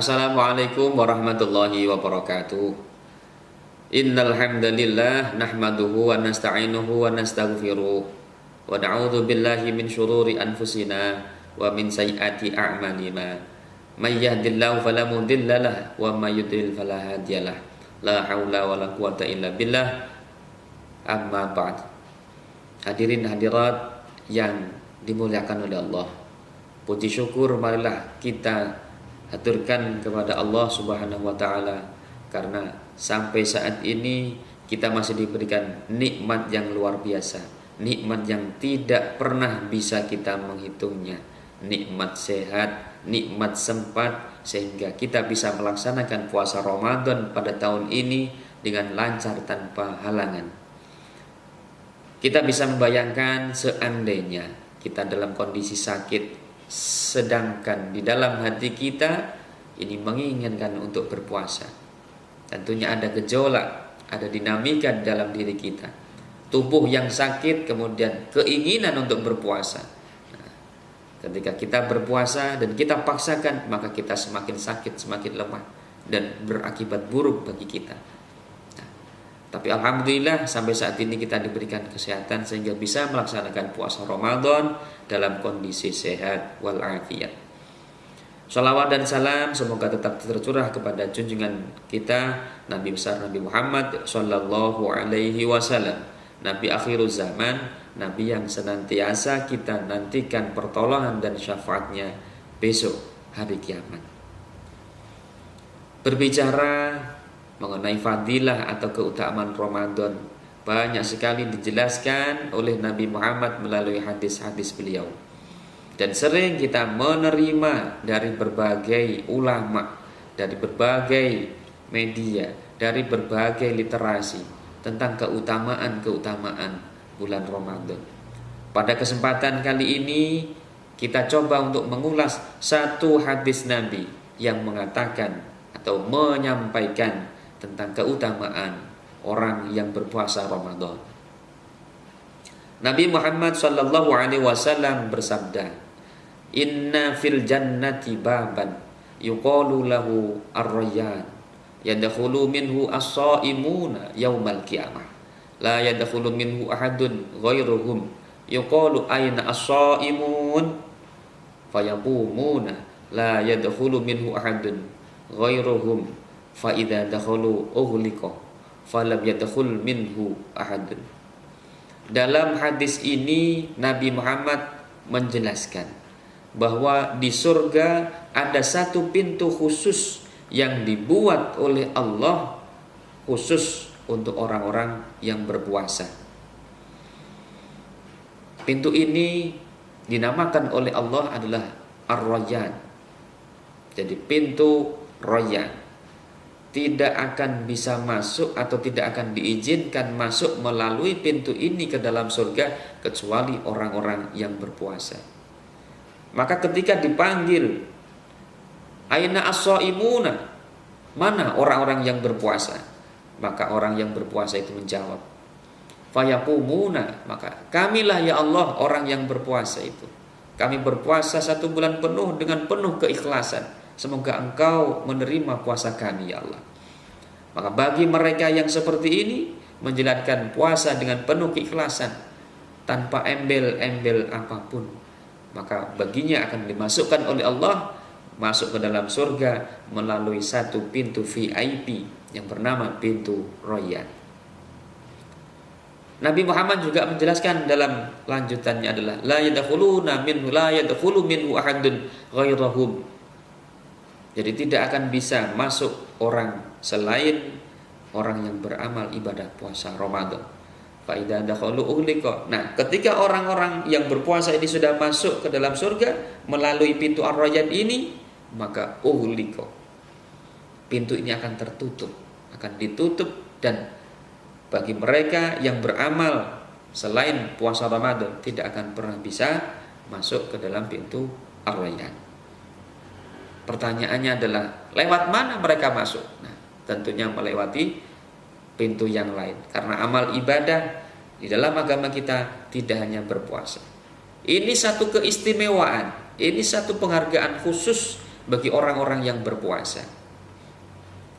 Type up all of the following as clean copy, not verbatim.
Assalamualaikum warahmatullahi wabarakatuh. Innal hamdalillah nahmaduhu wa nasta'inuhu wa nastaghfiruh wa na'udzu billahi min syururi anfusina wa min sayyiati a'malina. May yahdihillahu fala mudhillalah wa may yudlil fala hadiyalah. La haula wala quwata illa billah. Amma ba'd. Hadirin hadirat yang dimuliakan oleh Allah. Puji syukur marilah kita haturkan kepada Allah Subhanahu wa taala karena sampai saat ini kita masih diberikan nikmat yang luar biasa, nikmat yang tidak pernah bisa kita menghitungnya, nikmat sehat, nikmat sempat sehingga kita bisa melaksanakan puasa Ramadan pada tahun ini dengan lancar tanpa halangan. Kita bisa membayangkan seandainya kita dalam kondisi sakit, sedangkan di dalam hati kita ini menginginkan untuk berpuasa. Tentunya ada gejolak, ada dinamika dalam diri kita. Tubuh yang sakit kemudian keinginan untuk berpuasa. Nah, ketika kita berpuasa dan kita paksakan, maka kita semakin sakit, semakin lemah dan berakibat buruk bagi kita. Nah, tapi alhamdulillah sampai saat ini kita diberikan kesehatan sehingga bisa melaksanakan puasa Ramadan dalam kondisi sehat walafiat. Shalawat dan salam semoga tetap tercurah kepada junjungan kita Nabi besar Nabi Muhammad sallallahu alaihi wasallam, Nabi akhirul zaman, Nabi yang senantiasa kita nantikan pertolongan dan syafaatnya besok hari kiamat. Berbicara mengenai fadilah atau keutamaan Ramadan, banyak sekali dijelaskan oleh Nabi Muhammad melalui hadis-hadis beliau. Dan sering kita menerima dari berbagai ulama, dari berbagai media, dari berbagai literasi tentang keutamaan-keutamaan bulan Ramadan. Pada kesempatan kali ini kita coba untuk mengulas satu hadis Nabi yang mengatakan atau menyampaikan tentang keutamaan orang yang berpuasa Ramadan. Nabi Muhammad sallallahu alaihi wasallam bersabda, "Inna fil jannati baban yuqalu lahu ar-rayyan yadkhulu minhu as-shaimuna yaumal qiyamah la yadkhulu minhu ahadun ghairuhum yuqalu ayna as-shaimun fayaqumuna la yadkhulu minhu ahadun ghairuhum fa idza dakhalu ughliqa falam yadkhul minhu ahadun." Dalam hadis ini Nabi Muhammad menjelaskan bahwa di surga ada satu pintu khusus yang dibuat oleh Allah khusus untuk orang-orang yang berpuasa. Pintu ini dinamakan oleh Allah adalah Ar-Rayyan. Jadi pintu Rayyan tidak akan bisa masuk atau tidak akan diizinkan masuk melalui pintu ini ke dalam surga kecuali orang-orang yang berpuasa. Maka ketika dipanggil aina as-shaimuna, mana orang-orang yang berpuasa? Maka orang yang berpuasa itu menjawab, fayaqumuna, maka kamilah ya Allah orang yang berpuasa itu. Kami berpuasa 1 bulan penuh dengan penuh keikhlasan. Semoga engkau menerima puasa kami ya Allah. Maka bagi mereka yang seperti ini menjalankan puasa dengan penuh keikhlasan tanpa embel-embel apapun, maka baginya akan dimasukkan oleh Allah masuk ke dalam surga melalui satu pintu VIP yang bernama pintu Rayyan. Nabi Muhammad juga menjelaskan dalam lanjutannya adalah la yadkhulu minhu ahadun ghairahum. Jadi tidak akan bisa masuk orang selain orang yang beramal ibadah puasa Ramadan. Fa idza dakhalu ughliqa. Nah, ketika orang-orang yang berpuasa ini sudah masuk ke dalam surga melalui pintu Ar-Rayyan ini, maka ughliqa. Pintu ini akan tertutup, akan ditutup, dan bagi mereka yang beramal selain puasa Ramadan tidak akan pernah bisa masuk ke dalam pintu Ar-Rayyan. Pertanyaannya adalah lewat mana mereka masuk? Nah, tentunya melewati pintu yang lain, karena amal ibadah di dalam agama kita tidak hanya berpuasa. Ini satu keistimewaan, ini satu penghargaan khusus bagi orang-orang yang berpuasa.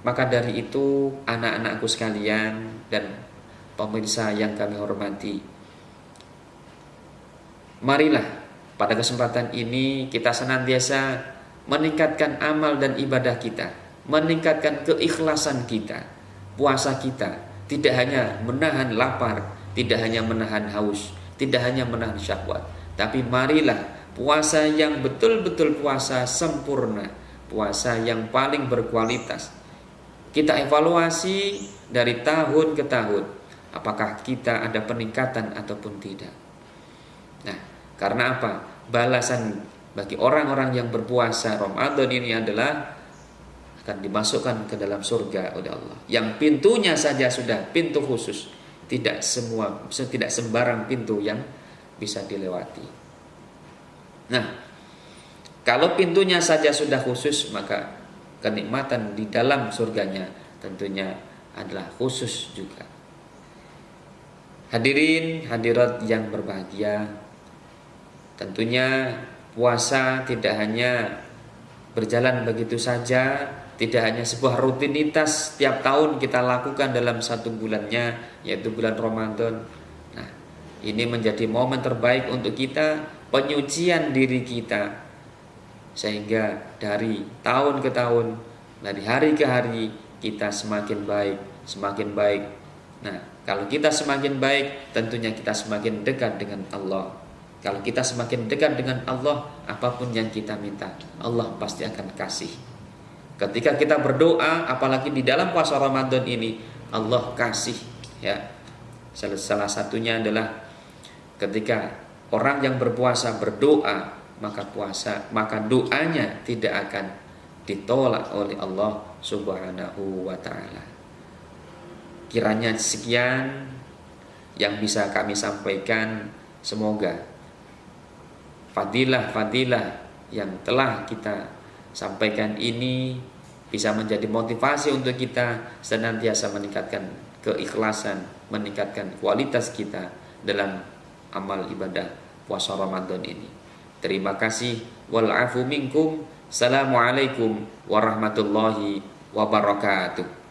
Maka dari itu anak-anakku sekalian dan pemirsa yang kami hormati, marilah pada kesempatan ini kita senantiasa meningkatkan amal dan ibadah kita, meningkatkan keikhlasan kita. Puasa kita tidak hanya menahan lapar, tidak hanya menahan haus, tidak hanya menahan syahwat, tapi marilah puasa yang betul-betul puasa sempurna, puasa yang paling berkualitas. Kita evaluasi dari tahun ke tahun, apakah kita ada peningkatan ataupun tidak. Nah, karena apa? Balasan bagi orang-orang yang berpuasa Ramadan ini adalah akan dimasukkan ke dalam surga oleh Allah. Yang pintunya saja sudah pintu khusus, tidak sembarang pintu yang bisa dilewati. Nah, kalau pintunya saja sudah khusus, maka kenikmatan di dalam surganya tentunya adalah khusus juga. Hadirin hadirat yang berbahagia, tentunya puasa tidak hanya berjalan begitu saja, tidak hanya sebuah rutinitas setiap tahun kita lakukan dalam satu bulannya, yaitu bulan Ramadan. Nah, ini menjadi momen terbaik untuk kita, penyucian diri kita, sehingga dari tahun ke tahun, dari hari ke hari kita semakin baik, semakin baik. Nah, kalau kita semakin baik, tentunya kita semakin dekat dengan Allah. Kalau kita semakin dekat dengan Allah, apapun yang kita minta, Allah pasti akan kasih. Ketika kita berdoa, apalagi di dalam puasa Ramadan ini, Allah kasih. Ya, salah satunya adalah ketika orang yang berpuasa berdoa, maka doanya tidak akan ditolak oleh Allah Subhanahu wa ta'ala. Kiranya sekian yang bisa kami sampaikan. Semoga fadilah-fadilah yang telah kita sampaikan ini bisa menjadi motivasi untuk kita senantiasa meningkatkan keikhlasan, meningkatkan kualitas kita dalam amal ibadah puasa Ramadan ini. Terima kasih. Wal afu minkum. Assalamualaikum warahmatullahi wabarakatuh.